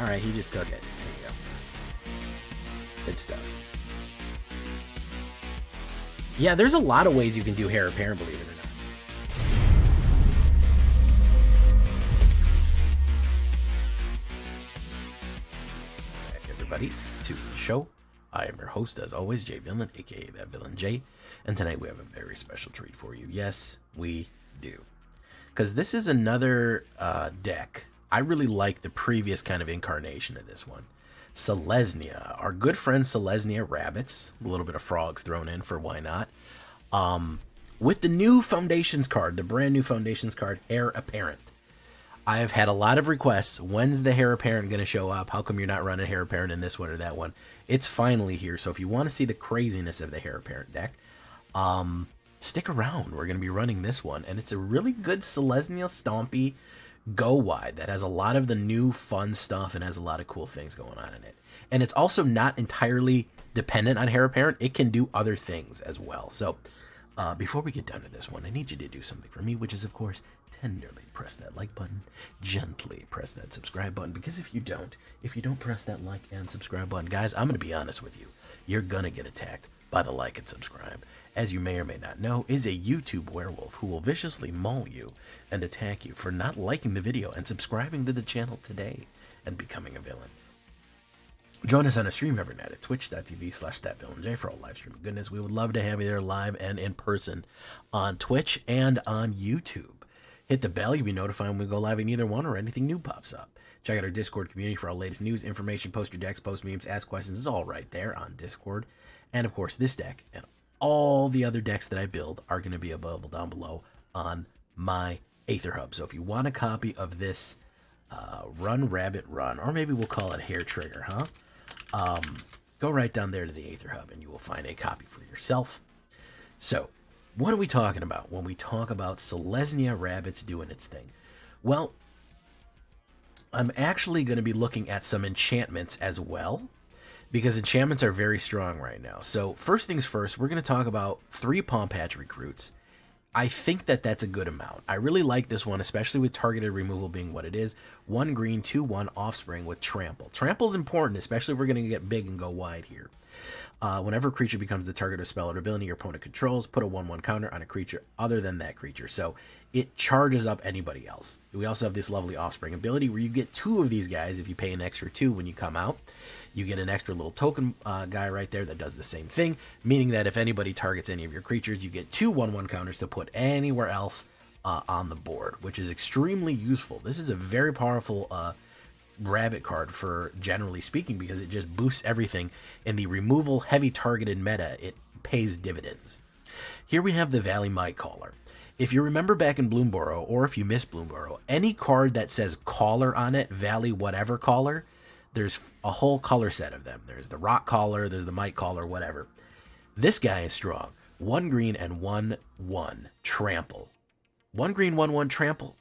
All right, he just took it. There you go. Good stuff. Yeah, there's a lot of ways you can do Heir Apparent, believe it or not. Back, everybody, to the show. I am your host, as always, Jay Villain, aka That Villain J, and tonight we have a very special treat for you. Yes, we do. Because this is another deck. I really like the previous kind of incarnation of this one. Selesnya, our good friend Selesnya rabbits, a little bit of frogs thrown in for why not. With the new Foundations card, the brand new Foundations card, Heir Apparent. I have had a lot of requests. When's the Heir Apparent going to show up? How come you're not running Heir Apparent in this one or that one? It's finally here. So if you want to see the craziness of the Heir Apparent deck, stick around. We're going to be running this one. And it's a really good Selesnya Stompy go wide that has a lot of the new fun stuff and has a lot of cool things going on in it. And it's also not entirely dependent on Heir Apparent. It can do other things as well. So before we get down to this one, I need you to do something for me, which is, of course, tenderly press that like button, gently press that subscribe button, because if you don't press that like and subscribe button, guys, I'm going to be honest with you, you're going to get attacked by the like and subscribe. As you may or may not know, is a YouTube werewolf who will viciously maul you and attack you for not liking the video and subscribing to the channel today and becoming a villain. Join us on a stream every night at twitch.tv/thatvillainej for all live streaming goodness. We would love to have you there live and in person on Twitch and on YouTube. Hit the bell, you'll be notified when we go live in either one or anything new pops up. Check out our Discord community for our latest news, information, post your decks, post memes, ask questions. It's all right there on Discord. And of course, this deck and all the other decks that I build are going to be available down below on my AetherHub. So if you want a copy of this Run Rabbit Run, or maybe we'll call it Hair Trigger, go right down there to the AetherHub and you will find a copy for yourself. So what are we talking about when we talk about Selesnya rabbits doing its thing? Well, I'm actually going to be looking at some enchantments as well, because enchantments are very strong right now. So first things first, we're going to talk about 3 Palm Patch recruits. I think that that's a good amount. I really like this one, especially with targeted removal being what it is. 1 green, 2/1 offspring with trample. Trample is important, especially if we're going to get big and go wide here. Whenever a creature becomes the target of spell or ability your opponent controls, put a 1/1 counter on a creature other than that creature. So it charges up anybody else. We also have this lovely offspring ability where you get 2 of these guys if you pay an extra 2 when you come out. You get an extra little token guy right there that does the same thing, meaning that if anybody targets any of your creatures, you get 2 1/1 counters to put anywhere else on the board, which is extremely useful. This is a very powerful rabbit card for generally speaking, because it just boosts everything in the removal heavy targeted meta. It pays dividends. Here we have the Valley Might Caller. If you remember back in Bloomborough, or if you miss Bloomborough, any card that says Caller on it, Valley whatever Caller, there's a whole color set of them. There's the Rock Caller, there's the Might Caller, whatever. This guy is strong. 1 green and 1/1 trample. 1 green, 1/1 trample.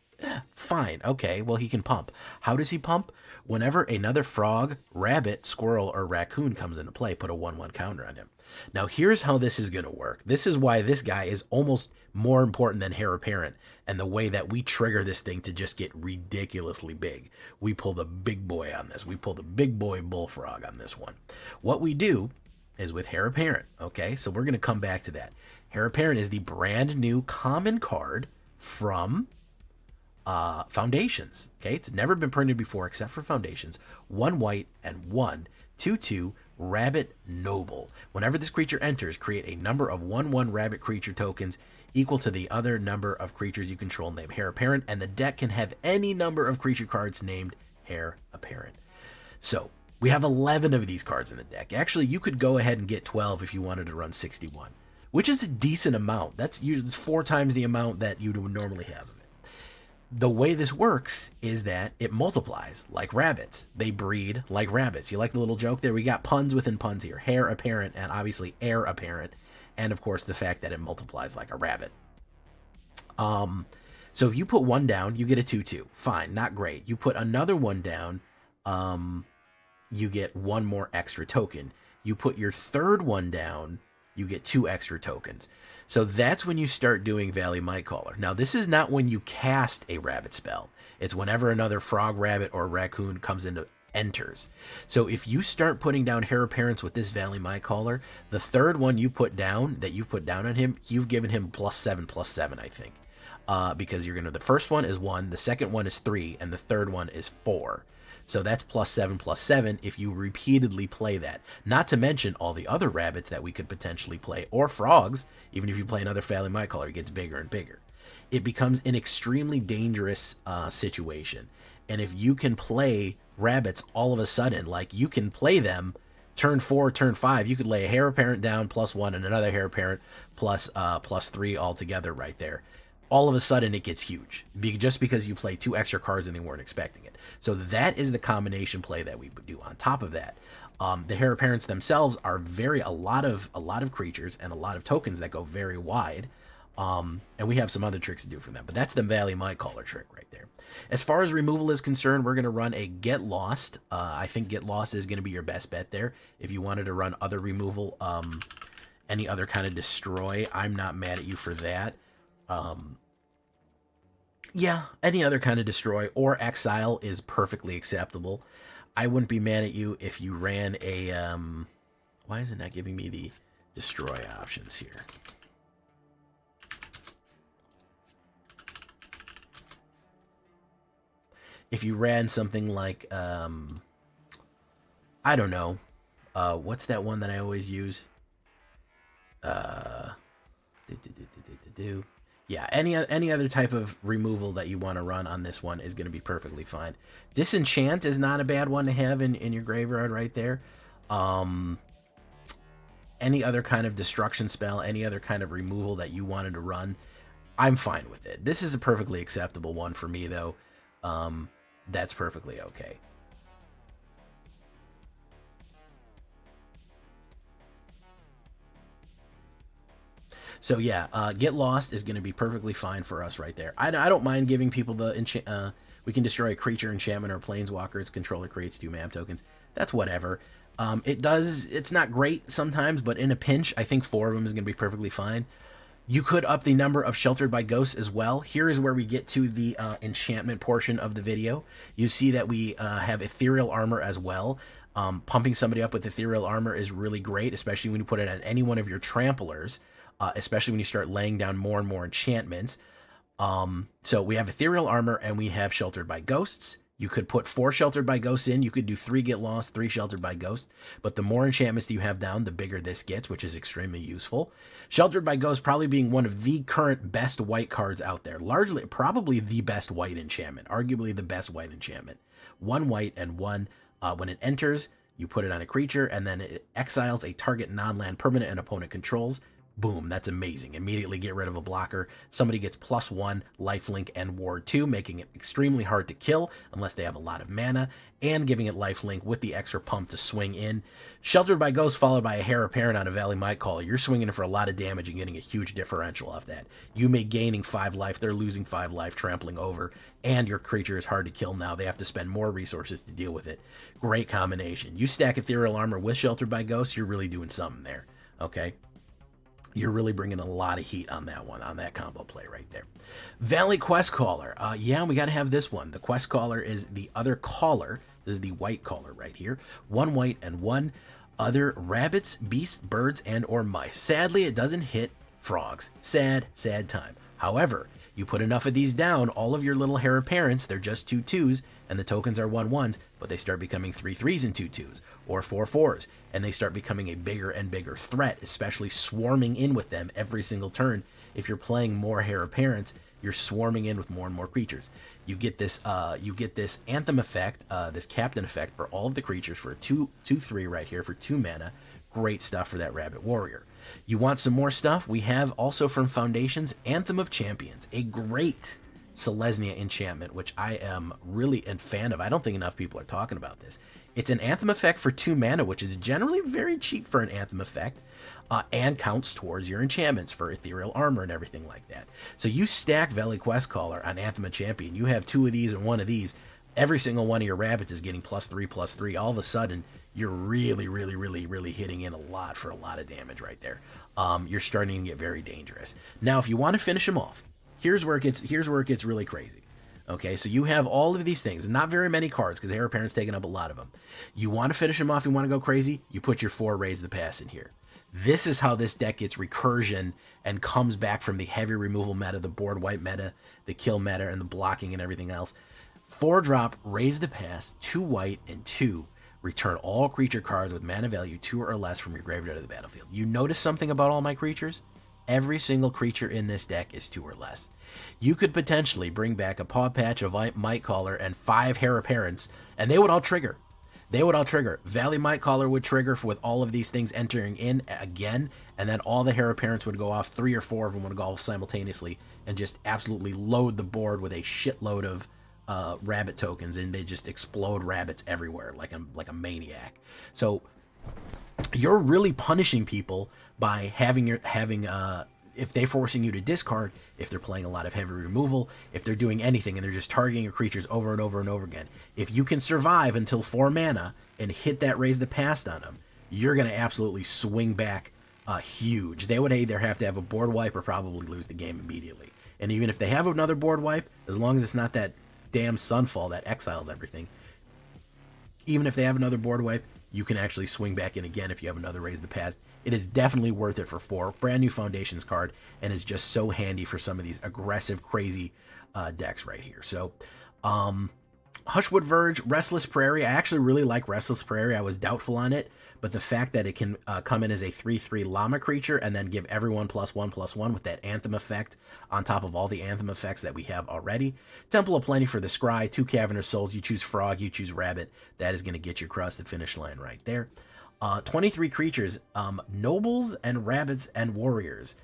Fine. Okay, well, he can pump. How does he pump? Whenever another frog, rabbit, squirrel, or raccoon comes into play, put a 1/1 counter on him. Now, here's how this is going to work. This is why this guy is almost more important than Heir Apparent, and the way that we trigger this thing to just get ridiculously big. We pull the big boy on this. We pull the big boy bullfrog on this one. What we do is with Heir Apparent, okay? So we're going to come back to that. Heir Apparent is the brand new common card from Foundations. Okay, it's never been printed before except for Foundations. 1 white and 1 2/2 Rabbit Noble. Whenever this creature enters, create a number of 1/1 rabbit creature tokens equal to the other number of creatures you control named Heir Apparent, and the deck can have any number of creature cards named Heir Apparent. So we have 11 of these cards in the deck. Actually, you could go ahead and get 12 if you wanted to run 61, which is a decent amount. That's 4 times the amount that you would normally have. The way this works is that it multiplies like rabbits. They breed like rabbits. You like the little joke there? We got puns within puns here. Heir Apparent and obviously Heir Apparent. And of course the fact that it multiplies like a rabbit. So if you put 1 down, you get a 2/2. Fine, not great. You put another 1 down, you get 1 more extra token. You put your third 1 down, you get 2 extra tokens. So that's when you start doing Valley Might Caller. Now, this is not when you cast a rabbit spell. It's whenever another frog, rabbit, or raccoon comes into enters. So if you start putting down heir apparents with this Valley My Caller, the third one you put down, that you've put down on him, you've given him +7/+7, I think. Because you're gonna, the first one is 1, the second one is 3, and the third one is 4. So that's +7/+7 if you repeatedly play that. Not to mention all the other rabbits that we could potentially play, or frogs. Even if you play another Valley My Caller, it gets bigger and bigger. It becomes an extremely dangerous situation. And if you can play rabbits all of a sudden, like you can play them turn 4, turn 5, you could lay a heir apparent down +1 and another heir apparent +3 altogether right there. All of a sudden it gets huge, just because you play 2 extra cards and they weren't expecting it. So that is the combination play that we would do. On top of that, the heir apparents themselves are a lot of creatures and a lot of tokens that go very wide. And we have some other tricks to do for them, but that's the Valley My Caller trick right there. As far as removal is concerned, we're going to run a Get Lost. I think Get Lost is going to be your best bet there. If you wanted to run other removal, any other kind of destroy, I'm not mad at you for that. Yeah, any other kind of destroy or exile is perfectly acceptable. I wouldn't be mad at you if you ran a, why is it not giving me the destroy options here? If you ran something like, I don't know, what's that one that I always use? Yeah, any other type of removal that you want to run on this one is going to be perfectly fine. Disenchant is not a bad one to have in your graveyard right there. Any other kind of destruction spell, any other kind of removal that you wanted to run, I'm fine with it. This is a perfectly acceptable one for me, though. That's perfectly okay. So yeah, Get Lost is going to be perfectly fine for us right there. I don't mind giving people the we can destroy a creature, enchantment, or planeswalker. Its controller creates 2 MAM tokens. That's whatever. It's not great sometimes, but in a pinch, I think 4 of them is going to be perfectly fine. You could up the number of Sheltered by Ghosts as well. Here is where we get to the enchantment portion of the video. You see that we have Ethereal Armor as well. Pumping somebody up with Ethereal Armor is really great, especially when you put it on any one of your tramplers, especially when you start laying down more and more enchantments. So we have Ethereal Armor and we have Sheltered by Ghosts. You could put 4 Sheltered by Ghosts in. You could do 3 Get Lost, 3 Sheltered by Ghosts. But the more enchantments that you have down, the bigger this gets, which is extremely useful. Sheltered by Ghosts probably being one of the current best white cards out there. Largely, probably the best white enchantment. Arguably the best white enchantment. 1 white and 1. When it enters, you put it on a creature, and then it exiles a target non-land permanent an opponent controls. Boom, that's amazing. Immediately get rid of a blocker. Somebody gets +1, lifelink, and ward 2, making it extremely hard to kill unless they have a lot of mana, and giving it lifelink with the extra pump to swing in. Sheltered by Ghost followed by a heir apparent on a Valley My Caller. You're swinging in for a lot of damage and getting a huge differential off that. You may gaining 5 life, they're losing 5 life, trampling over, and your creature is hard to kill now. They have to spend more resources to deal with it. Great combination. You stack Ethereal Armor with Sheltered by Ghost, you're really doing something there, okay? You're really bringing a lot of heat on that one, on that combo play right there. Valley Quest Caller. Yeah, we got to have this one. The Quest Caller is the other caller. This is the white caller right here. 1 white and 1 other rabbits, beasts, birds, and or mice. Sadly, it doesn't hit frogs. Sad, sad time. However, you put enough of these down, all of your little heir apparents, they're just 2 2s, and the tokens are 1 1s, but they start becoming 3 3s and 2 2s, or 4 4s, and they start becoming a bigger and bigger threat, especially swarming in with them every single turn. If you're playing more heir apparents, you're swarming in with more and more creatures. You get this Anthem effect, this Captain effect for all of the creatures for a 2/3 right here for 2 mana. Great stuff for that Rabbit Warrior. You want some more stuff? We have also from Foundations, Anthem of Champions, a great Selesnya enchantment, which I am really a fan of. I don't think enough people are talking about this. It's an Anthem effect for 2 mana, which is generally very cheap for an Anthem effect, and counts towards your enchantments for Ethereal Armor and everything like that. So you stack Valley Quest Caller on Anthem of Champion. You have 2 of these and 1 of these. Every single one of your rabbits is getting +3/+3. All of a sudden, you're really hitting in a lot for a lot of damage right there. You're starting to get very dangerous. Now, if you want to finish them off, here's where it gets really crazy. Okay, so you have all of these things, not very many cards because Heir Apparent's taking up a lot of them. You want to finish them off, you want to go crazy, you put your 4 Raise the Pass in here. This is how this deck gets recursion and comes back from the heavy removal meta, the board wipe meta, the kill meta, and the blocking and everything else. 4-drop, Raise the Pass, 2 white, and 2. Return all creature cards with mana value 2 or less from your graveyard to the battlefield. You notice something about all my creatures? Every single creature in this deck is 2 or less. You could potentially bring back a Paw Patch, a Might Caller, and 5 Heir Apparents, and they would all trigger. They would all trigger. Valley Might Caller would trigger with all of these things entering in again, and then all the Heir Apparents would go off. 3 or 4 of them would go off simultaneously and just absolutely load the board with a shitload of rabbit tokens, and they just explode rabbits everywhere like a maniac. So you're really punishing people by having if they're forcing you to discard, if they're playing a lot of heavy removal, if they're doing anything and they're just targeting your creatures over and over and over again. If you can survive until 4 mana and hit that Raise the Past on them, you're going to absolutely swing back huge. They would either have to have a board wipe or probably lose the game immediately. And even if they have another board wipe, as long as it's not that damn Sunfall that exiles everything, even if they have another board wipe, you can actually swing back in again if you have another Raise the Past. It is definitely worth it for 4. Brand new Foundations card, and is just so handy for some of these aggressive, crazy decks right here. So, Hushwood Verge, Restless Prairie. I actually really like Restless Prairie. I was doubtful on it, but the fact that it can come in as a 3/3 llama creature and then give everyone +1/+1 with that Anthem effect on top of all the Anthem effects that we have already. Temple of Plenty for the Scry, 2 Cavernous Souls. You choose Frog, you choose Rabbit. That is going to get you across the finish line right there. 23 creatures, Nobles and Rabbits and Warriors.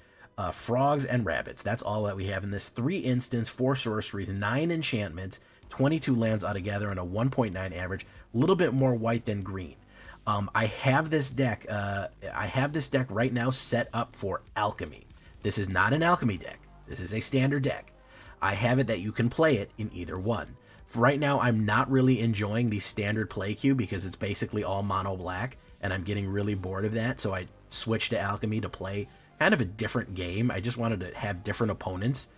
Frogs and Rabbits. That's all that we have in this. 3 instants, 4 sorceries, 9 enchantments, 22 lands altogether, and a 1.9 average. A little bit more white than green. I have this deck. I have this deck right now set up for Alchemy. This is not an Alchemy deck. This is a standard deck. I have it that you can play it in either one. For right now, I'm not really enjoying the standard play queue because it's basically all mono black, and I'm getting really bored of that. So I switched to Alchemy to play kind of a different game. I just wanted to have different opponents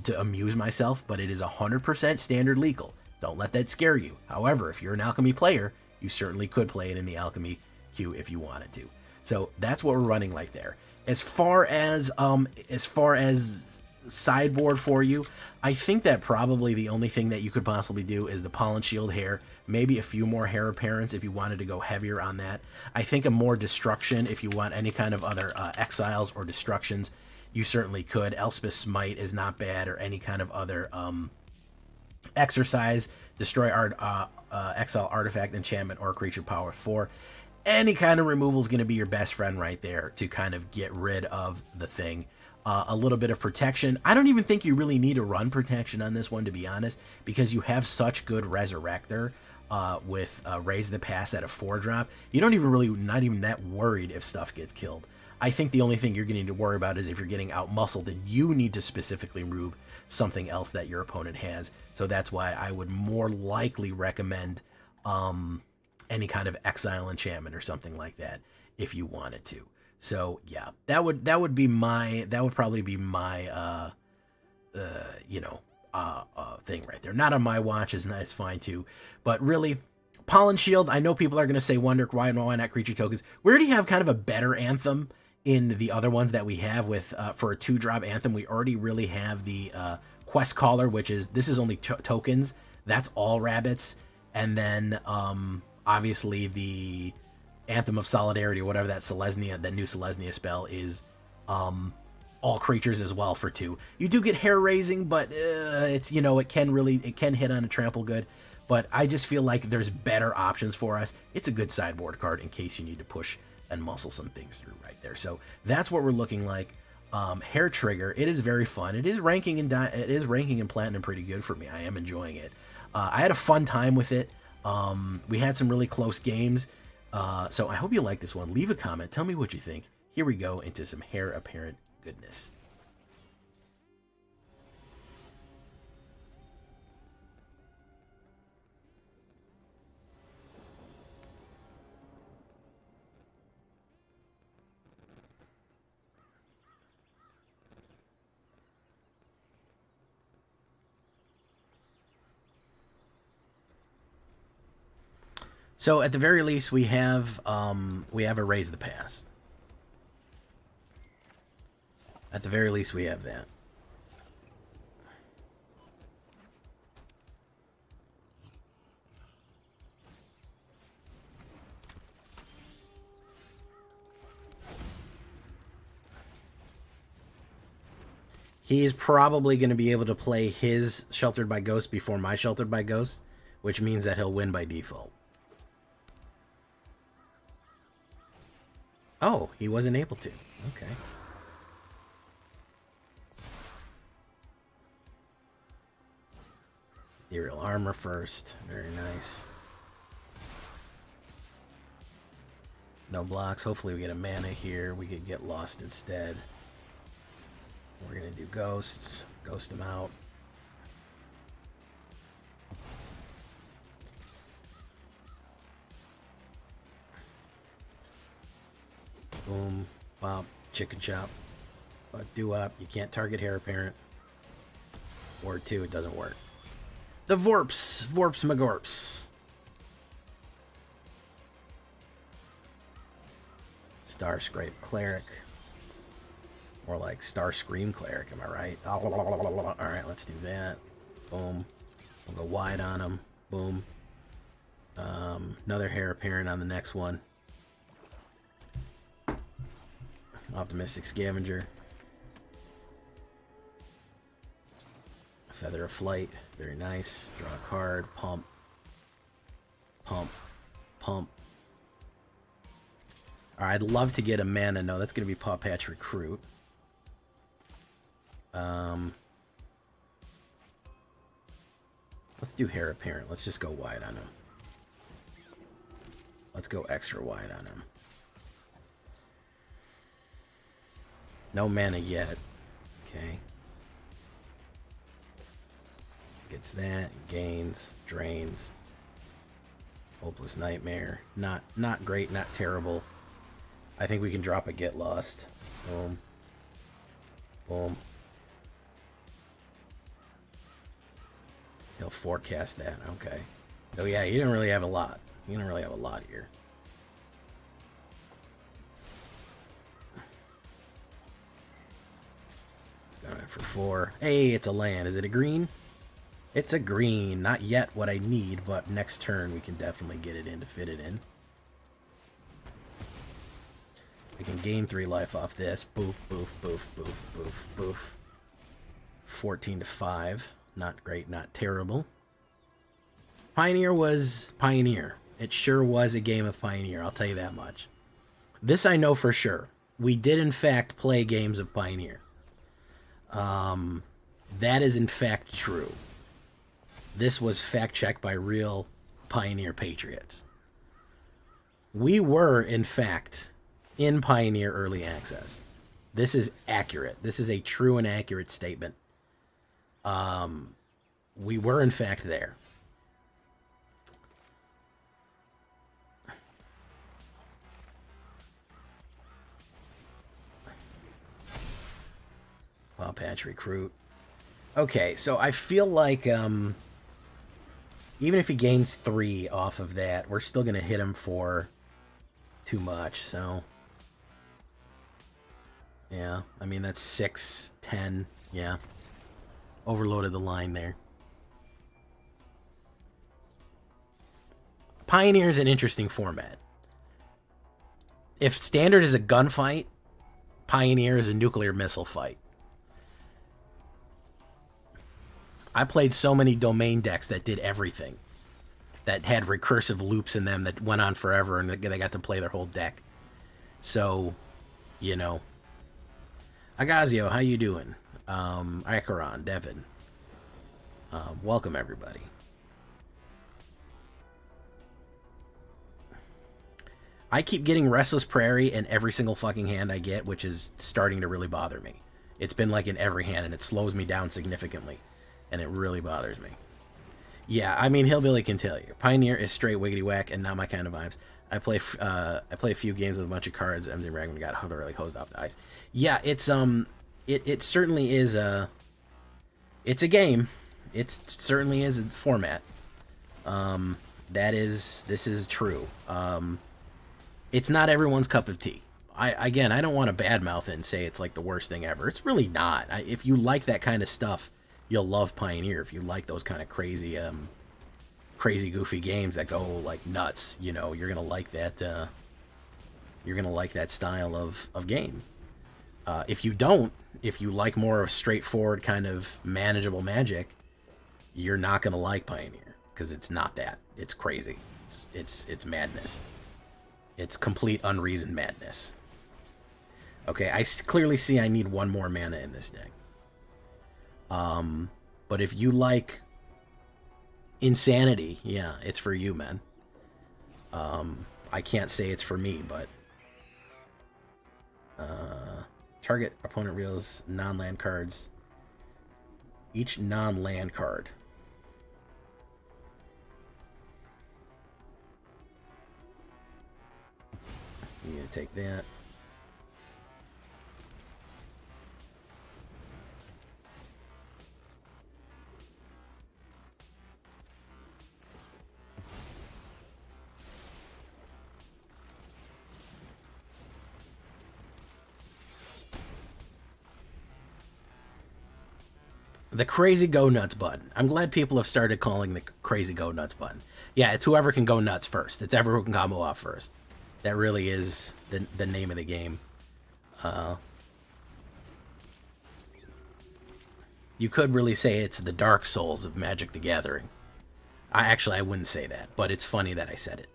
to amuse myself, but it is 100% standard legal. Don't let that scare you. However, if you're an Alchemy player, you certainly could play it in the Alchemy queue if you wanted to. So that's what we're running like there. As far as sideboard for you, I think that probably the only thing that you could possibly do is the Pollen Shield Hair, maybe a few more Heir Apparents if you wanted to go heavier on that. I think a more Destruction if you want any kind of other exiles or destructions, you certainly could. Elspeth Smite is not bad, or any kind of other exercise, destroy exile artifact, enchantment, or creature power 4. Any kind of removal is going to be your best friend right there to kind of get rid of the thing. A little bit of protection. I don't even think you really need to run protection on this one, to be honest, because you have such good Resurrector with Raise the Pass at a 4-drop. You don't even really, not even that worried if stuff gets killed. I think the only thing you're going to need to worry about is if you're getting out-muscled, and you need to specifically remove something else that your opponent has. So that's why I would more likely recommend any kind of exile enchantment or something like that if you wanted to. So yeah, that would probably be my thing right there. Not on my watch, is fine too, but really, Pollen Shield. I know people are gonna say, wonder why not creature tokens. We already have kind of a better Anthem in the other ones that we have with for a 2-drop Anthem. We already really have the Quest Caller, which is, this is only tokens. That's all rabbits, and then obviously the Anthem of Solidarity, or whatever that Selesnya, that new Selesnya spell is, all creatures as well for 2. You do get Hair Raising, but it's, it can hit on a trample good. But I just feel like there's better options for us. It's a good sideboard card in case you need to push and muscle some things through right there. So that's what we're looking like. Hair Trigger, it is very fun. It is ranking in Platinum pretty good for me. I am enjoying it. I had a fun time with it. We had some really close games. So I hope you like this one. Leave a comment. Tell me what you think. Here we go into some Heir Apparent goodness. So at the very least, we have Erase the Past. At the very least, we have that. He's probably going to be able to play his Sheltered by Ghost before my Sheltered by Ghost, which means that he'll win by default. Oh, he wasn't able to. Okay. Ethereal Armor first. Very nice. No blocks. Hopefully we get a mana here. We could get lost instead. We're going to do ghosts. Ghost them out. Boom. Bop. Chicken chop. Doo-wop. You can't target Heir Apparent. Ward 2. It doesn't work. The Vorps. Vorps Magorps. Star Scrape Cleric. More like Star Scream Cleric, am I right? Alright, let's do that. Boom. We'll go wide on him. Boom. Another Heir Apparent on the next one. Optimistic Scavenger. Feather of Flight. Very nice. Draw a card. Pump. Pump. Pump. Alright, I'd love to get a mana. No, that's going to be Paw Patch Recruit. Let's do Heir Apparent. Let's just go wide on him. Let's go extra wide on him. No mana yet. Okay. Gets that. Gains. Drains. Hopeless Nightmare. Not great, not terrible. I think we can drop a Get Lost. Boom. Boom. He'll forecast that. Okay. So yeah, you didn't really have a lot. You didn't really have a lot here. It's going in for 4. Hey, it's a land. Is it a green? It's a green. Not yet what I need, but next turn we can definitely get it in to fit it in. We can gain 3 life off this. Boof, boof, boof, boof, boof, boof. 14 to 5. Not great, not terrible. Pioneer was Pioneer. It sure was a game of Pioneer, I'll tell you that much. This I know for sure. We did, in fact, play games of Pioneer. That is, in fact, true. This was fact-checked by real Pioneer patriots. We were, in fact, in Pioneer Early Access. This is accurate. This is a true and accurate statement. We were, in fact, there. Paw Patch Recruit. Okay, so I feel like even if he gains 3 off of that, we're still going to hit him for too much, so... Yeah, I mean, that's 6, 10, yeah. Overloaded the line there. Pioneer is an interesting format. If Standard is a gunfight, Pioneer is a nuclear missile fight. I played so many domain decks that did everything. That had recursive loops in them that went on forever, and they got to play their whole deck. So, you know. Agazio, how you doing? Akaron, Devin. Welcome, everybody. I keep getting Restless Prairie in every single fucking hand I get, which is starting to really bother me. It's been like in every hand, and it slows me down significantly. And it really bothers me. Yeah, I mean, Hillbilly can tell you. Pioneer is straight wiggity whack and not my kind of vibes. I play a few games with a bunch of cards. MTG Ragman got really hosed off the ice. Yeah, it's it certainly is it's a game. It certainly is a format. This is true. It's not everyone's cup of tea. Again, I don't want to badmouth it and say it's like the worst thing ever. It's really not. If you like that kind of stuff, you'll love Pioneer. If you like those kind of crazy, crazy goofy games that go like nuts, you know, you're gonna like that. You're gonna like that style of game. If you don't, if you like more of straightforward kind of manageable Magic, you're not gonna like Pioneer because it's not that. It's crazy. It's madness. It's complete unreasoned madness. Okay, I clearly see I need one more mana in this deck. But if you like insanity, yeah, it's for you, man. I can't say it's for me, but target opponent reveals non-land cards. Each non-land card. You need to take that. The crazy go nuts button. I'm glad people have started calling the crazy go nuts button. Yeah, it's whoever can go nuts first. It's ever who can combo off first. That really is the name of the game. You could really say it's the Dark Souls of Magic the Gathering. I wouldn't say that, but it's funny that I said it.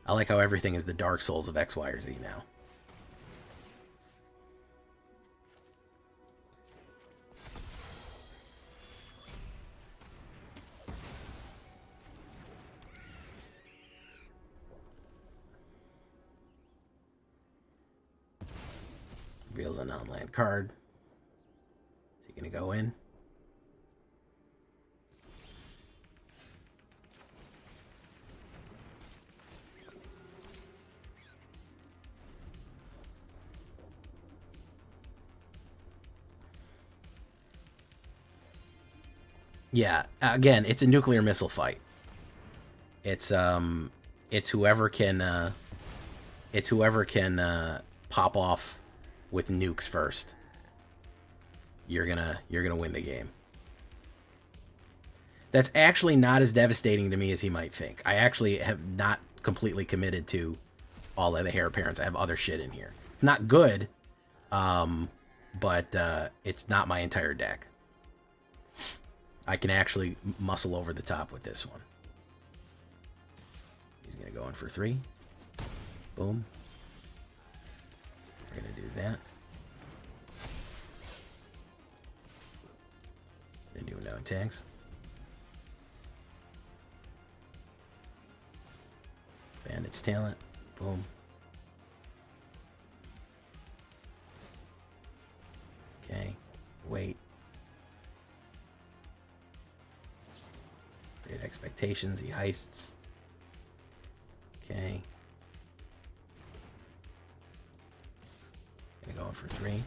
I like how everything is the Dark Souls of X, Y, or Z now. Reveals a non-land card. Is he going to go in? Yeah, again, it's a nuclear missile fight. It's whoever can pop off with nukes first. You're gonna win the game. That's actually not as devastating to me as he might think. I actually have not completely committed to all of the HARE parents. I have other shit in here. It's not good, but it's not my entire deck. I can actually muscle over the top with this one. He's going to go in for 3. Boom. We're going to do that. Going to do no attacks. Bandit's Talent. Boom. Okay. Wait. Great Expectations. He heists. Okay. Gonna go in for 3.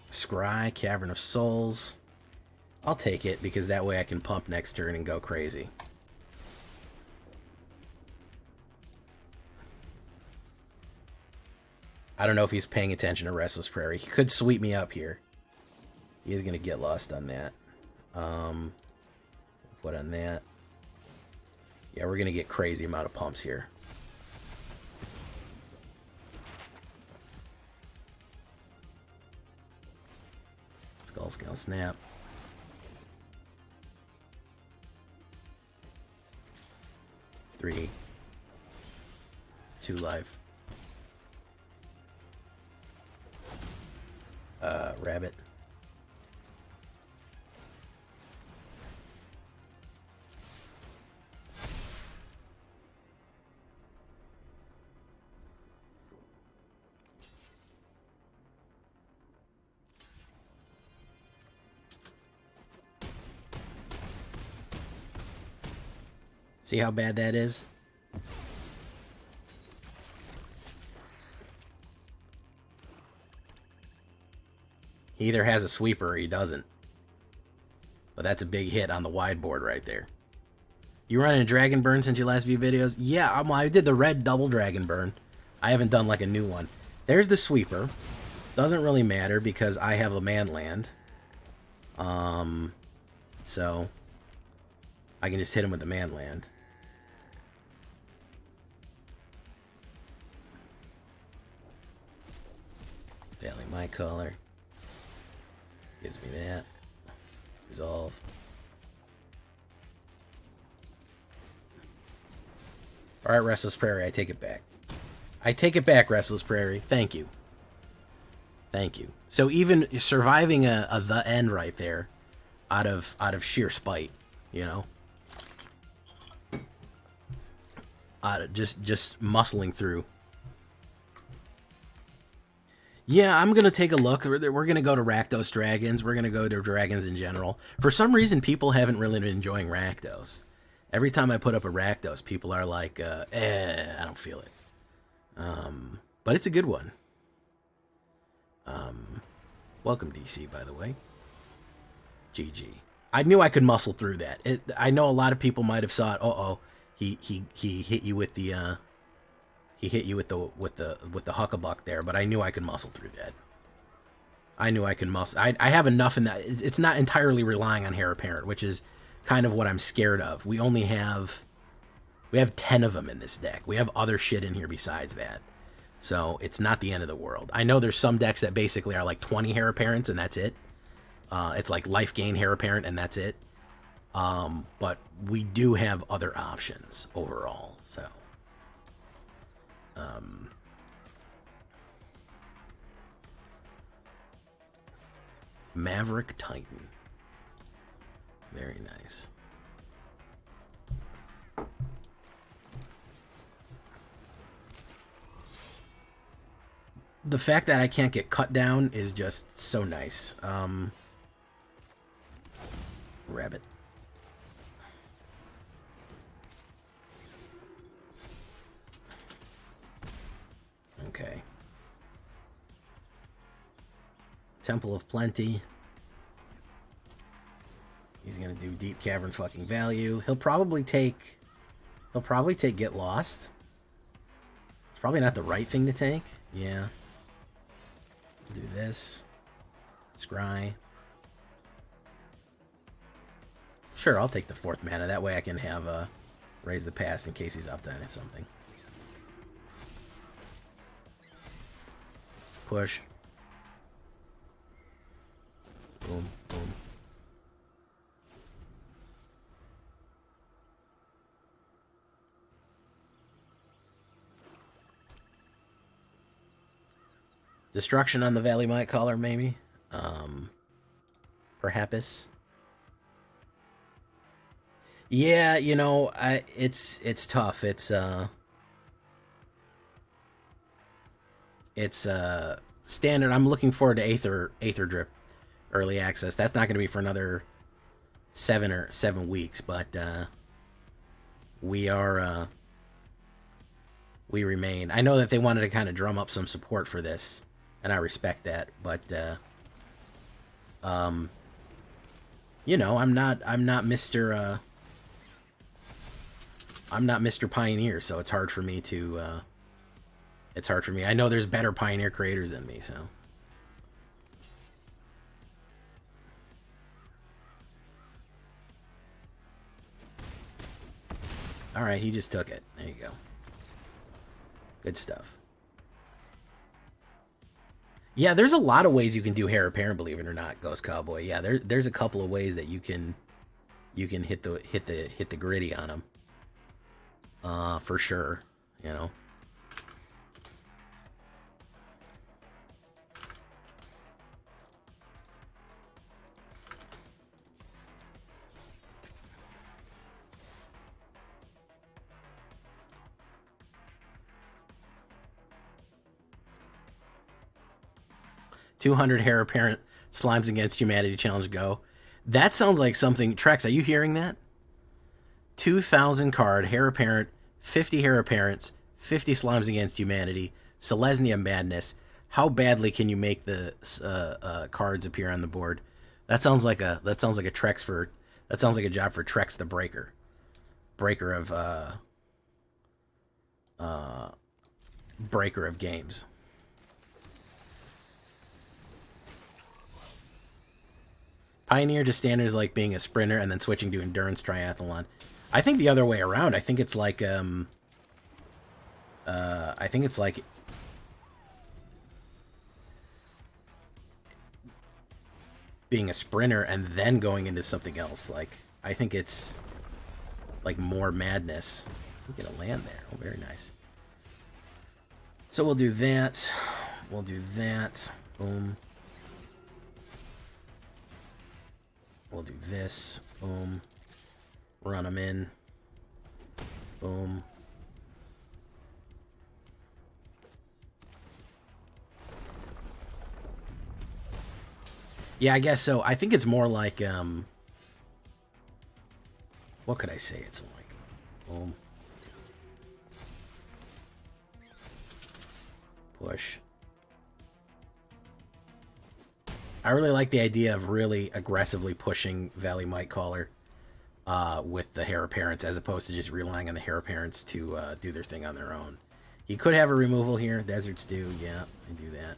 Scry, Cavern of Souls. I'll take it because that way I can pump next turn and go crazy. I don't know if he's paying attention to Restless Prairie. He could sweep me up here. He is going to get lost on that. Put on that. Yeah, we're going to get crazy amount of pumps here. Skull Scale Snap. Three. 2 life. Rabbit. See how bad that is? He either has a sweeper or he doesn't. But that's a big hit on the wide board right there. You running a dragon burn since your last few videos? Yeah, I did the red double dragon burn. I haven't done like a new one. There's the sweeper. Doesn't really matter because I have a man land. So I can just hit him with the man land. Valley my color. Gives me that. Resolve. Alright, Restless Prairie, I take it back. I take it back, Restless Prairie. Thank you. Thank you. So even surviving a the end right there, out of sheer spite, you know, just muscling through. Yeah, I'm gonna take a look. We're gonna go to Rakdos Dragons. We're gonna go to dragons in general. For some reason, people haven't really been enjoying Rakdos. Every time I put up a Rakdos, people are like, I don't feel it. But it's a good one. Welcome, DC, by the way. GG. I knew I could muscle through that. I know a lot of people might have thought, he hit you with the huckabuck there, but I knew I could muscle through that. I knew I could muscle. I have enough in that. It's not entirely relying on Heir Apparent, which is kind of what I'm scared of. We have 10 of them in this deck. We have other shit in here besides that. So it's not the end of the world. I know there's some decks that basically are like 20 Heir Apparents and that's it. It's like life gain Heir Apparent and that's it. But we do have other options overall. So Maverick Titan. Very nice. The fact that I can't get cut down is just so nice. Rabbit. Okay. Temple of Plenty. He's gonna do Deep Cavern fucking value. He'll probably take Get Lost. It's probably not the right thing to take. Yeah. Do this. Scry. Sure, I'll take the 4th mana. That way I can have Raise the Past in case he's up to something. Push. Boom, boom. Destruction on the Valley Might Caller, maybe. Perhaps. Yeah, you know, it's tough. It's standard. I'm looking forward to Aether Drip early access. That's not going to be for another 7 weeks, but we remain. I know that they wanted to kind of drum up some support for this, and I respect that, but you know, I'm not Mr. I'm not Mr. Pioneer, so it's hard for me to I know there's better Pioneer creators than me, so. Alright, he just took it. There you go. Good stuff. Yeah, there's a lot of ways you can do Heir Apparent, believe it or not, Ghost Cowboy. Yeah, there's a couple of ways that you can hit the gritty on him. For sure, you know. $200 Heir Apparent Slimes Against Humanity Challenge go. That sounds like something. Trex, are you hearing that? 2,000 card Heir Apparent, 50 Heir Apparents, 50 Slimes Against Humanity, Selesnya Madness. How badly can you make the cards appear on the board? That sounds like a Trex for that sounds like a job for Trex the Breaker, uh, breaker of games. Pioneer to standard is like being a sprinter and then switching to endurance triathlon. I think the other way around. I think it's like being a sprinter and then going into something else. Like, I think it's like more madness. We get a land there. Oh, very nice. So we'll do that. We'll do that. Boom. We'll do this. Boom. Run them in. Boom. Yeah, I guess so. I think it's more like, what could I say it's like? Boom. Push. I really like the idea of really aggressively pushing Valley Might Caller with the Heir Apparents as opposed to just relying on the Heir Apparents to do their thing on their own. He could have a removal here. Deserts do. Yeah, I do that.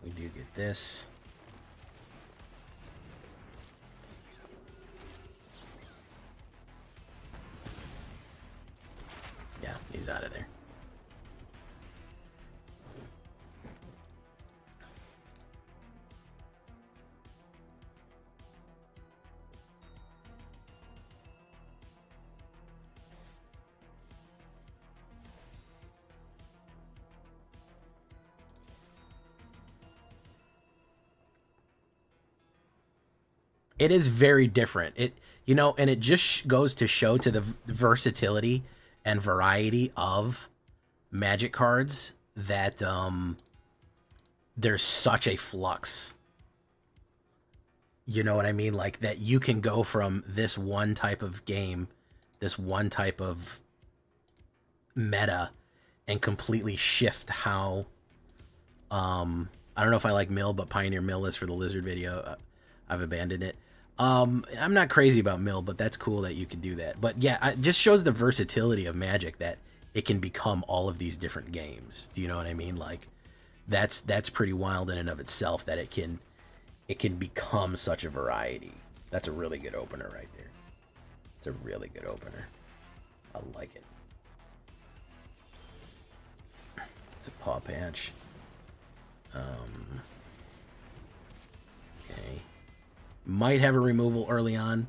We do get this. Yeah, he's out of there. It is very different. And it just goes to show to the versatility and variety of Magic cards that there's such a flux. You know what I mean? Like that you can go from this one type of game, this one type of meta, and completely shift how. I don't know if I like Mill, but Pioneer Mill is for the Lizard video. I've abandoned it. I'm not crazy about Mill, but that's cool that you can do that. But yeah, it just shows the versatility of Magic that it can become all of these different games. Do you know what I mean? Like, that's pretty wild in and of itself that it can become such a variety. That's a really good opener right there. It's a really good opener. I like it. It's a Paw Patch. Okay. Might have a removal early on.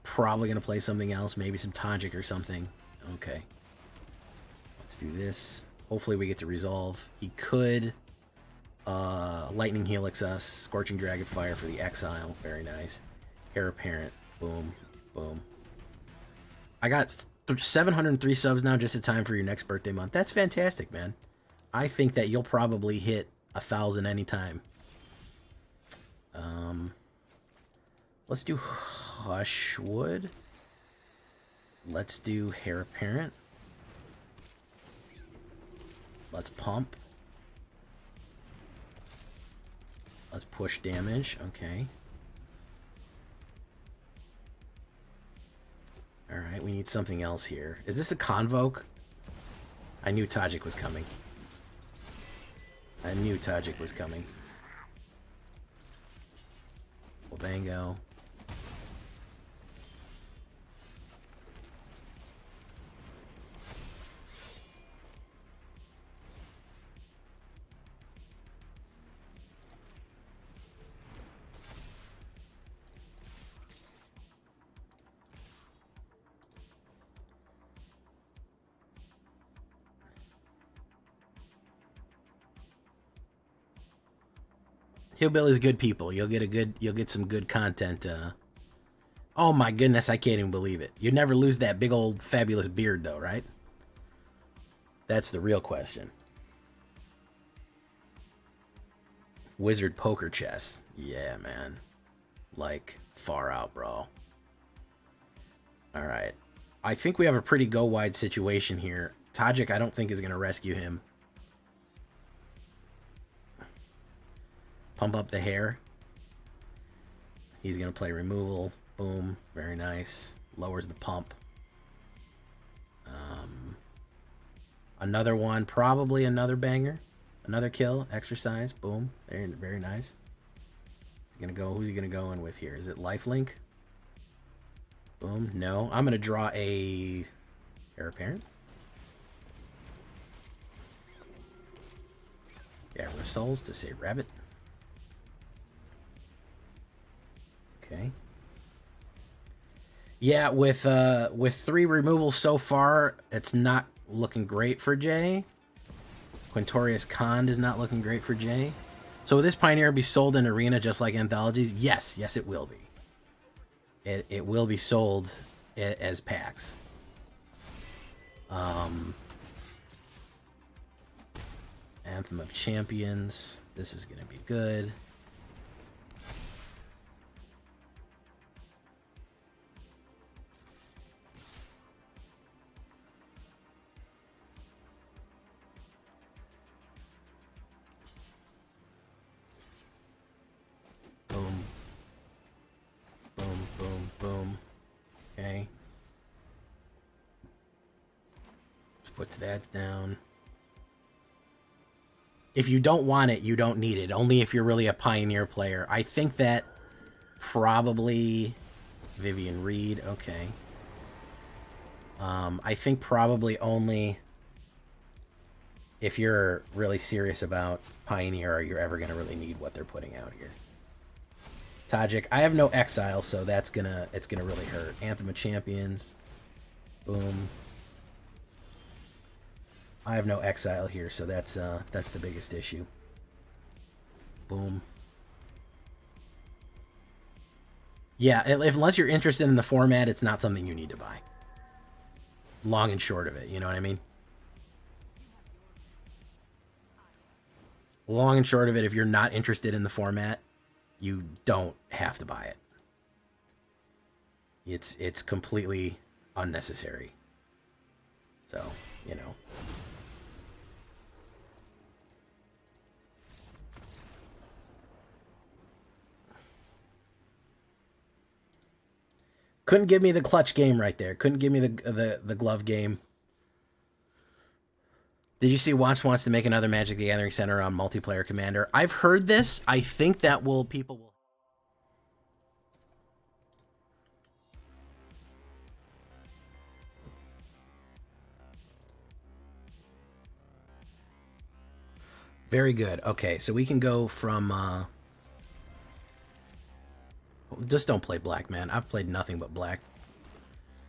Probably going to play something else. Maybe some Tajik or something. Okay. Let's do this. Hopefully we get to resolve. He could Lightning Helix us. Scorching Dragonfire for the exile. Very nice. Heir Apparent. Boom. Boom. I got 703 subs now just in time for your next birthday month. That's fantastic, man. I think that you'll probably hit 1,000 anytime. Let's do Hushwood. Let's do Heir Apparent. Let's pump. Let's push damage. Okay. Alright, we need something else here. Is this a Convoke? I knew Tajik was coming. I knew Tajik was coming. Bango. Hillbilly's good people. You'll get some good content. Oh my goodness, I can't even believe it. You never lose that big old fabulous beard though, right? That's the real question. Wizard poker chess. Yeah, man. Like, far out, bro. Alright. I think we have a pretty go-wide situation here. Tajik, I don't think, is going to rescue him. Pump up the HARE. He's going to play removal. Boom. Very nice. Lowers the pump. Another one. Probably another banger. Another kill. Exercise. Boom. Very, very nice. He's going to go. Who's he going to go in with here? Is it lifelink? Boom. No. I'm going to draw a heir apparent. Yeah, souls to save rabbit. Okay. Yeah, with 3 removals so far, it's not looking great for Jay. Quintorius Khan is not looking great for Jay. So will this Pioneer be sold in Arena just like Anthologies? Yes, yes it will be. It will be sold as packs. Anthem of Champions. This is going to be good. Boom. Boom, boom, boom. Okay. Puts that down. If you don't want it, you don't need it. Only if you're really a Pioneer player. I think that probably Vivian Reed. Okay. I think probably only if you're really serious about Pioneer, or you're ever going to really need what they're putting out here. Tajik, I have no exile, so it's gonna really hurt. Anthem of Champions. Boom. I have no exile here, so that's the biggest issue. Boom. Yeah, unless you're interested in the format, it's not something you need to buy. Long and short of it, you know what I mean? Long and short of it, if you're not interested in the format, you don't have to buy it. It's completely unnecessary. So, you know. Couldn't give me the clutch game right there. Couldn't give me the glove game. Did you see Watch wants to make another Magic the Gathering Center on multiplayer Commander? I've heard this. I think that people will. Very good. Okay, so we can go from... Just don't play black, man. I've played nothing but black.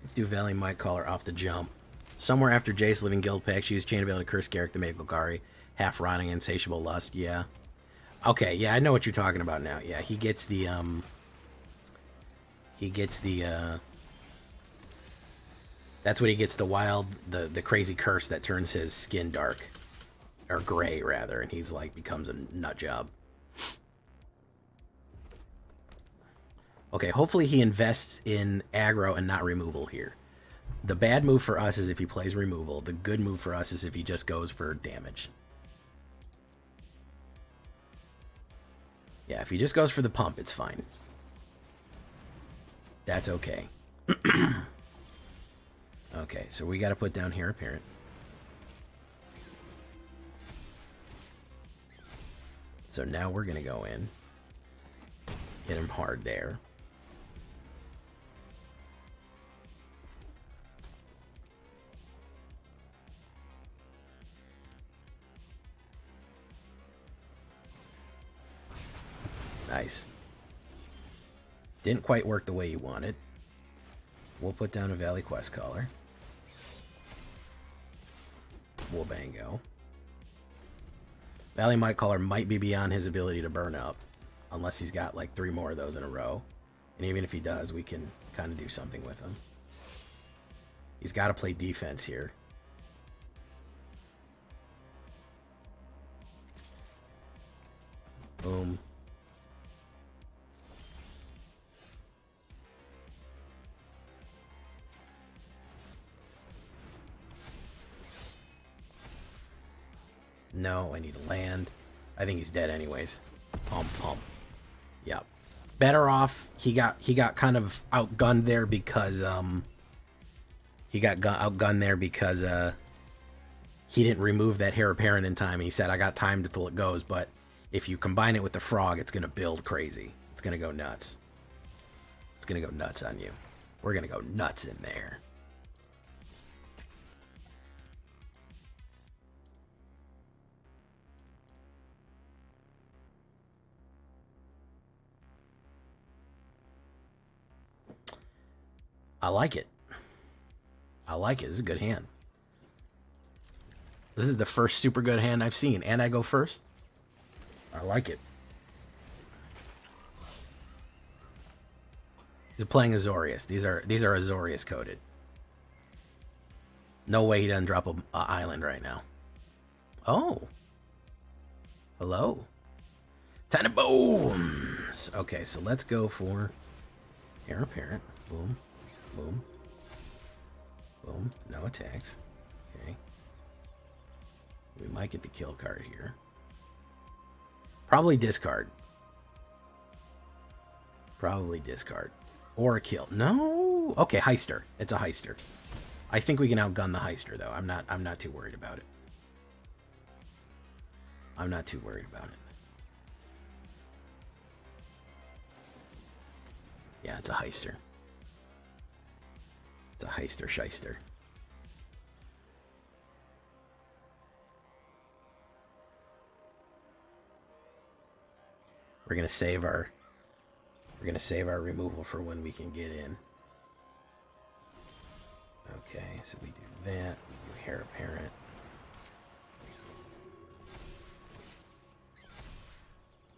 Let's do Valley Might Caller off the jump. Somewhere after Jace Living Guild Pack, she used Chain Ability to curse Garrick the Maid Golgari. Half Rotting Insatiable Lust, yeah. Okay, yeah, I know what you're talking about now. Yeah, he gets the, that's what he gets, the wild, the crazy curse that turns his skin dark. Or gray, rather, and he's like, becomes a nut job. Okay, hopefully he invests in aggro and not removal here. The bad move for us is if he plays removal. The good move for us is if he just goes for damage. Yeah, if he just goes for the pump, it's fine. That's okay. Okay, so we got to put down Heir Apparent. So now we're going to go in. Hit him hard there. Nice. Didn't quite work the way you wanted. We'll put down a Valley Quest Caller. We'll bango. Valley Might Caller might be beyond his ability to burn up. Unless he's got like 3 more of those in a row. And even if he does, we can kind of do something with him. He's got to play defense here. Boom. No, I need a land. I think he's dead anyways. pump. Yep. Better off. He got kind of outgunned there because he didn't remove that heir apparent in time. He said, I got time till it goes, but if you combine it with the frog, it's gonna build crazy. It's gonna go nuts. It's gonna go nuts on you. We're gonna go nuts in there. I like it. I like it. This is a good hand. This is the first super good hand I've seen, and I go first. I like it. He's playing Azorius. These are Azorius coded. No way he doesn't drop a island right now. Oh. Hello. Tiny bones. Okay, so let's go for heir apparent. Boom. Boom. Boom. No attacks. Okay. We might get the kill card here. Probably discard. Probably discard. Or a kill. No. Okay, Heister. It's a Heister. I think we can outgun the Heister though. I'm not too worried about it. I'm not too worried about it. Yeah, it's a Heister. It's a Heister Shyster. We're gonna save our removal for when we can get in. Okay, so we do that. We do heir apparent.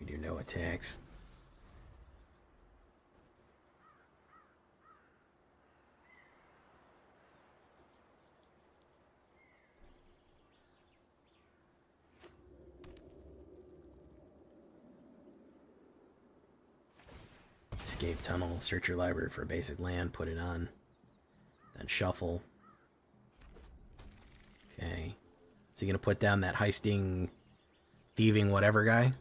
We do no attacks. Escape tunnel, search your library for a basic land, put it on, then shuffle. Okay. So you're gonna put down that heisting, thieving, whatever guy?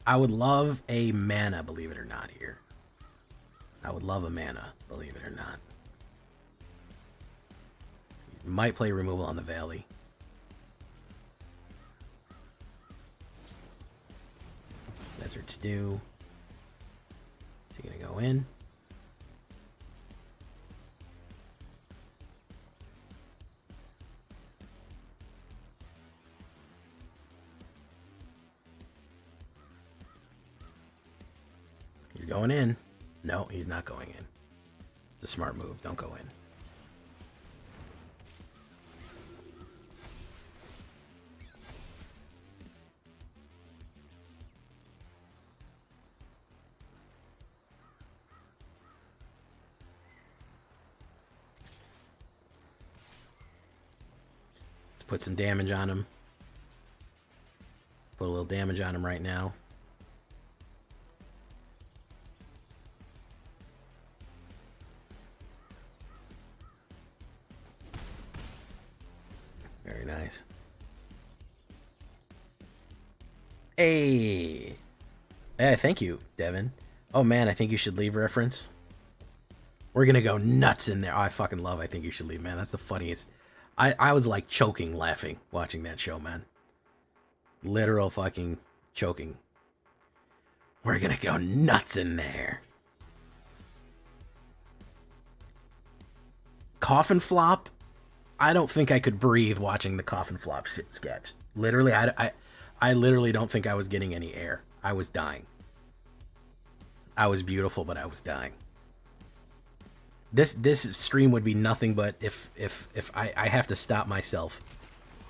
I would love a mana, believe it or not, here. I would love a mana, believe it or not. He might play removal on the Valley. Desert Stew. Is he gonna go in? He's going in. No, he's not going in. It's a smart move. Don't go in. Put some damage on him. Put a little damage on him right now. Very nice. Hey! Hey, thank you, Devin. Oh man, I think you should leave reference. We're gonna go nuts in there. Oh, I fucking love I think you should leave, man. That's the funniest. I was like choking laughing watching that show, man. Literal fucking choking. We're gonna go nuts in there. Coffin flop? I don't think I could breathe watching the coffin flop sketch. Literally, I literally don't think I was getting any air. I was dying. I was beautiful, but I was dying. This stream would be nothing but if I have to stop myself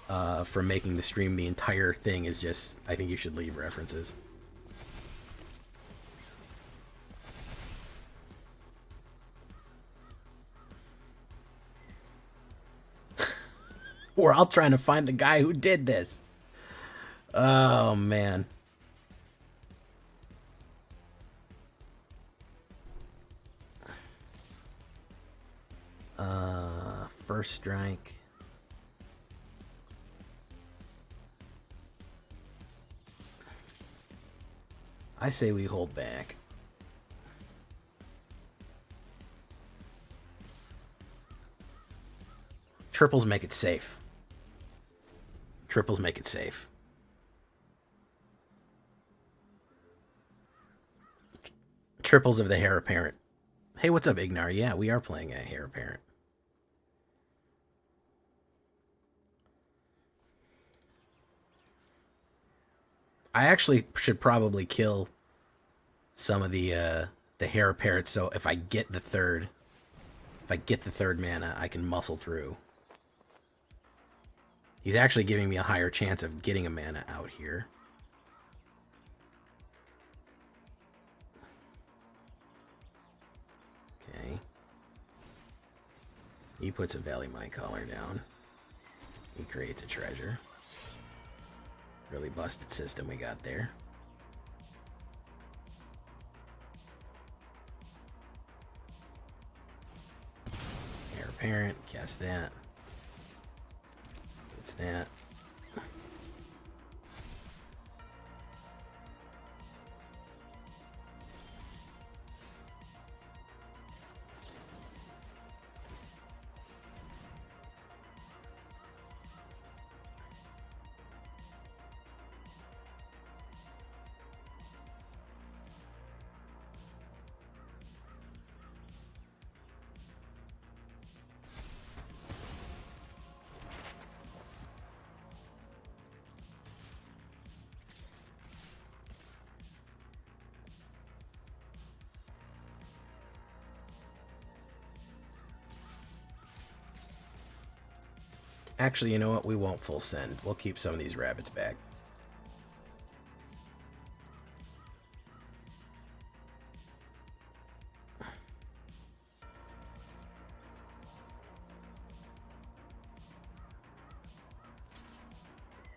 from making the stream. The entire thing is just, I think you should leave references. We're all trying to find the guy who did this. Oh man. First strike. I say we hold back. Triples make it safe. Triples make it safe. Triples of the Heir Apparent. Hey, what's up, Ignar? Yeah, we are playing a Heir Apparent. I actually should probably kill some of the Heir Apparent, so if I get the third mana, I can muscle through. He's actually giving me a higher chance of getting a mana out here. Okay. He puts a Valley My Collar down. He creates a treasure. Really busted system we got there. Heir Apparent, cast that. It's that. Actually, you know what? We won't full send. We'll keep some of these rabbits back.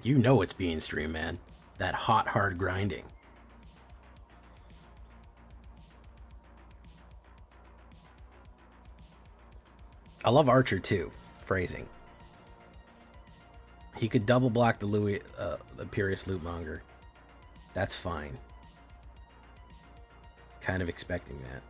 You know it's being streamed, man. That hot, hard grinding. I love Archer too. Phrasing. He could double block the the Imperious Lootmonger. That's fine. Kind of expecting that.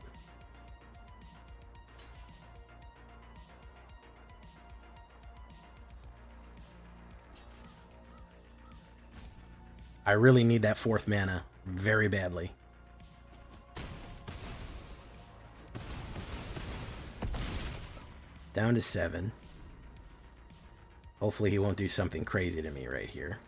I really need that fourth mana very badly. Down to 7. Hopefully he won't do something crazy to me right here.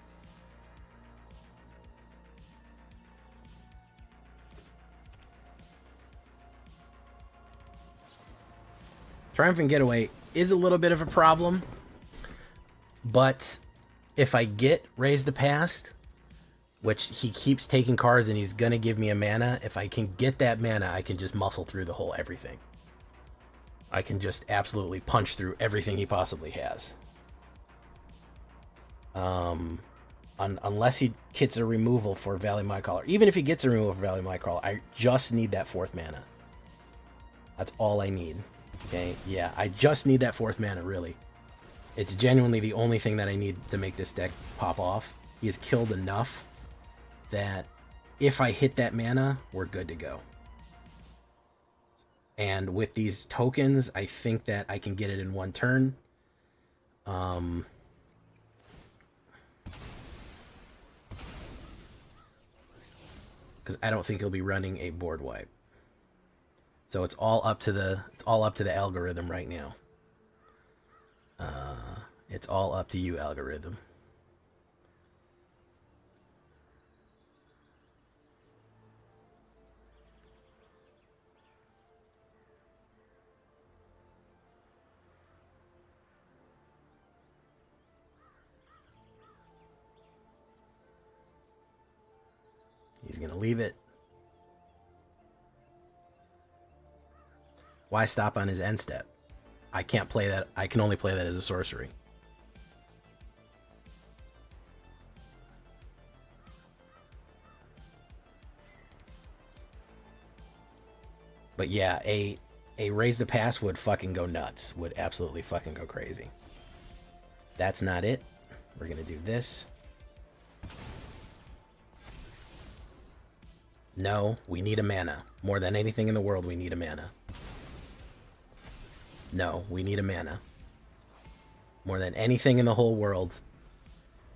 Triumphant Getaway is a little bit of a problem, but if I get Raise the Past, which he keeps taking cards and he's going to give me a mana, if I can get that mana, I can just muscle through the whole everything. I can just absolutely punch through everything he possibly has. Unless he gets a removal for Valley My Collar. Even if he gets a removal for Valley My Collar, I just need that fourth mana. That's all I need. Okay, yeah, I just need that fourth mana, really. It's genuinely the only thing that I need to make this deck pop off. He has killed enough that if I hit that mana, we're good to go. And with these tokens, I think that I can get it in one turn. Because I don't think he'll be running a board wipe. So it's all up to the algorithm right now. It's all up to you, algorithm. He's going to leave it. Why stop on his end step? I can't play that. I can only play that as a sorcery. But yeah, a Raise the Pass would fucking go nuts. Would absolutely fucking go crazy. That's not it. We're going to do this. No, we need a mana. More than anything in the world, we need a mana. No, we need a mana. More than anything in the whole world.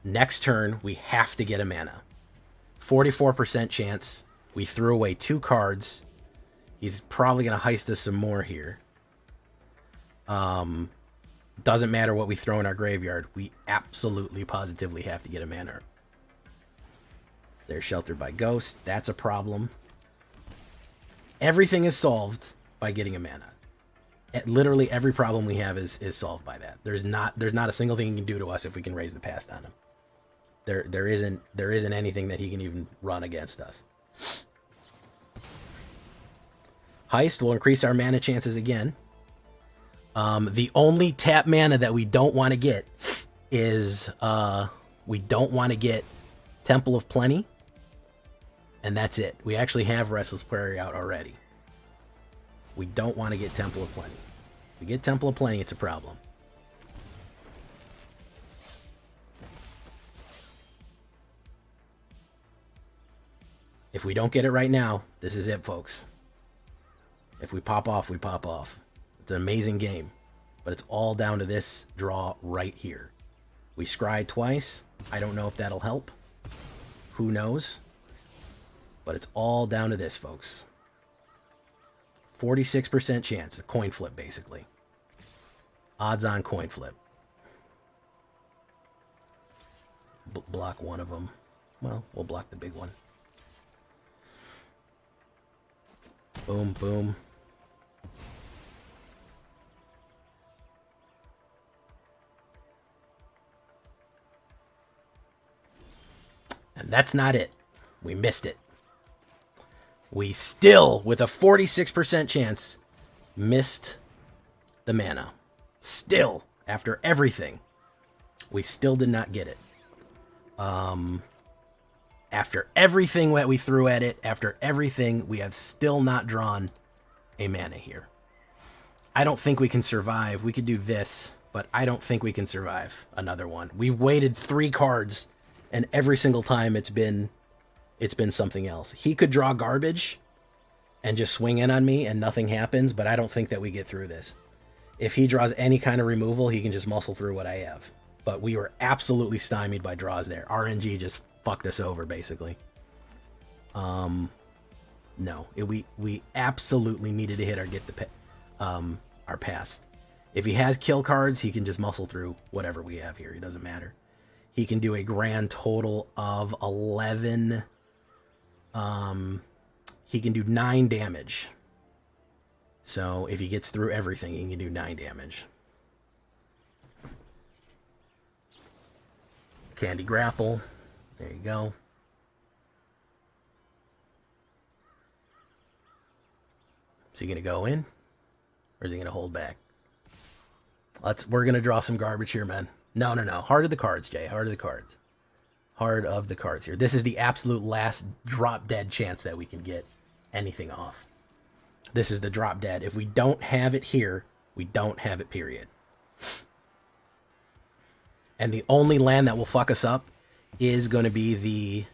Next turn, we have to get a mana. 44% chance. We threw away 2 cards. He's probably going to heist us some more here. Doesn't matter what we throw in our graveyard. We absolutely, positively have to get a mana. They're sheltered by Ghost. That's a problem. Everything is solved by getting a mana. Literally every problem we have is solved by that. There's not a single thing he can do to us if we can raise the past on him. There isn't anything that he can even run against us. Heist will increase our mana chances again. The only tap mana that we don't want to get is we don't want to get Temple of Plenty. And that's it. We actually have Restless Prairie out already. We don't want to get Temple of Plenty. If we get Temple of Plenty, it's a problem. If we don't get it right now, this is it, folks. If we pop off, we pop off. It's an amazing game. But it's all down to this draw right here. We scry twice. I don't know if that'll help. Who knows? But it's all down to this, folks. 46% chance. A coin flip, basically. Odds-on coin flip. Block one of them. Well, we'll block the big one. Boom, boom. And that's not it. We missed it. We still, with a 46% chance, missed the mana. Still, after everything, we still did not get it. After everything that we threw at it, after everything, we have still not drawn a mana here. I don't think we can survive. We could do this, but I don't think we can survive another one. We've waited 3 cards, and every single time it's been something else. He could draw garbage and just swing in on me and nothing happens, but I don't think that we get through this. If he draws any kind of removal, he can just muscle through what I have. But we were absolutely stymied by draws there. RNG just fucked us over, basically. No. We absolutely needed to hit our past. If he has kill cards, he can just muscle through whatever we have here. It doesn't matter. He can do a grand total of 11... he can do 9 damage. So if he gets through everything, he can do 9 damage. Candy Grapple. There you go. Is he going to go in? Or is he going to hold back? We're going to draw some garbage here, man. No. Heart of the cards, Jay. Heart of the cards. Heart of the cards here. This is the absolute last drop dead chance that we can get anything off. This is the drop dead. If we don't have it here, we don't have it, period. And the only land that will fuck us up is going to be the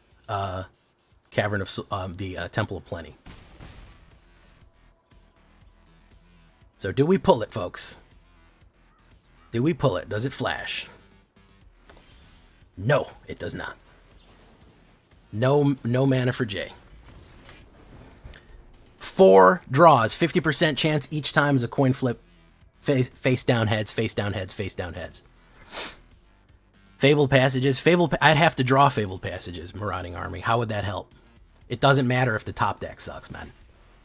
Cavern of the Temple of Plenty. So do we pull it, folks? Do we pull it? Does it flash? No, it does not. No mana for Jay. 4 draws, 50% chance each time is a coin flip. Face down heads, face down heads, face down heads. Fabled Passages. I'd have to draw Fabled Passages, Marauding Army. How would that help? It doesn't matter if the top deck sucks, man.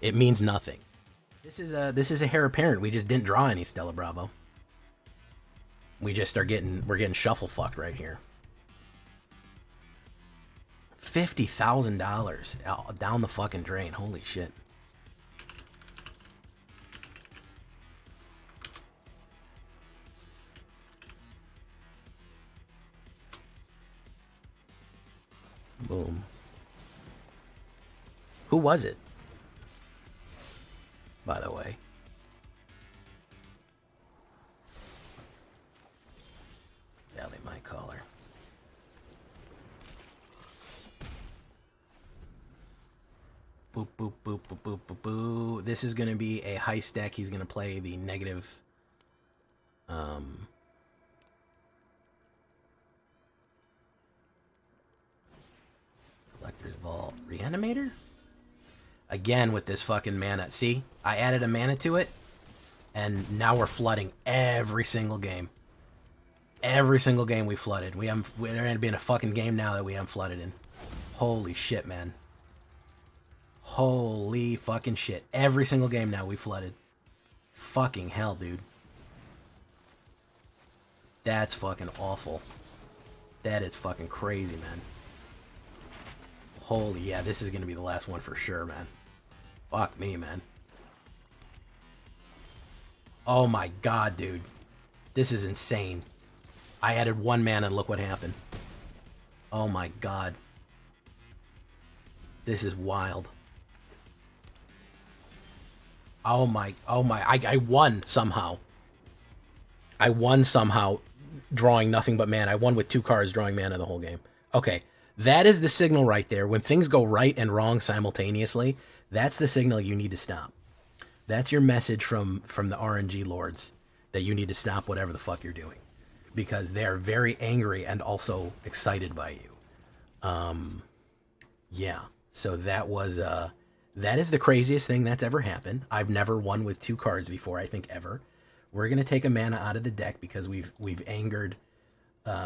It means nothing. This is a Heir Apparent. We just didn't draw any Stella Bravo. We're getting shuffle fucked right here. $50,000 down the fucking drain. Holy shit. Boom. Who was it? By the way. Valley My Caller. boop, boop, boop, boop, boop, boop. This is going to be a heist deck. He's going to play the negative... Collector's Vault. Reanimator? Again with this fucking mana. See? I added a mana to it, and now we're flooding every single game. Every single game we flooded. There ain't been a fucking game now that we haven't flooded in. Holy shit, man. Holy fucking shit. Every single game now we flooded. Fucking hell, dude. That's fucking awful. That is fucking crazy, man. Holy, yeah, this is gonna be the last one for sure, man. Fuck me, man. Oh my god, dude. This is insane. I added 1 mana and look what happened. Oh my god. This is wild. Oh my, I won somehow. I won somehow drawing nothing but mana. I won with 2 cards drawing mana the whole game. Okay, that is the signal right there. When things go right and wrong simultaneously, that's the signal you need to stop. That's your message from the RNG lords, that you need to stop whatever the fuck you're doing. Because they're very angry and also excited by you. Yeah, so that was, that is the craziest thing that's ever happened. I've never won with 2 cards before, I think, ever. We're going to take a mana out of the deck because we've angered,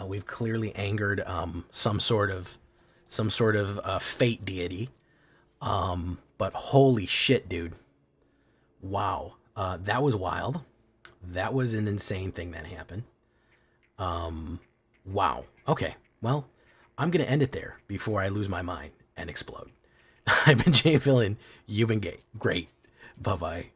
we've clearly angered some sort of fate deity. But holy shit, dude. Wow. That was wild. That was an insane thing that happened. Wow. Okay. Well, I'm going to end it there before I lose my mind and explode. I've been Jay Villain. You've been great. Bye-bye.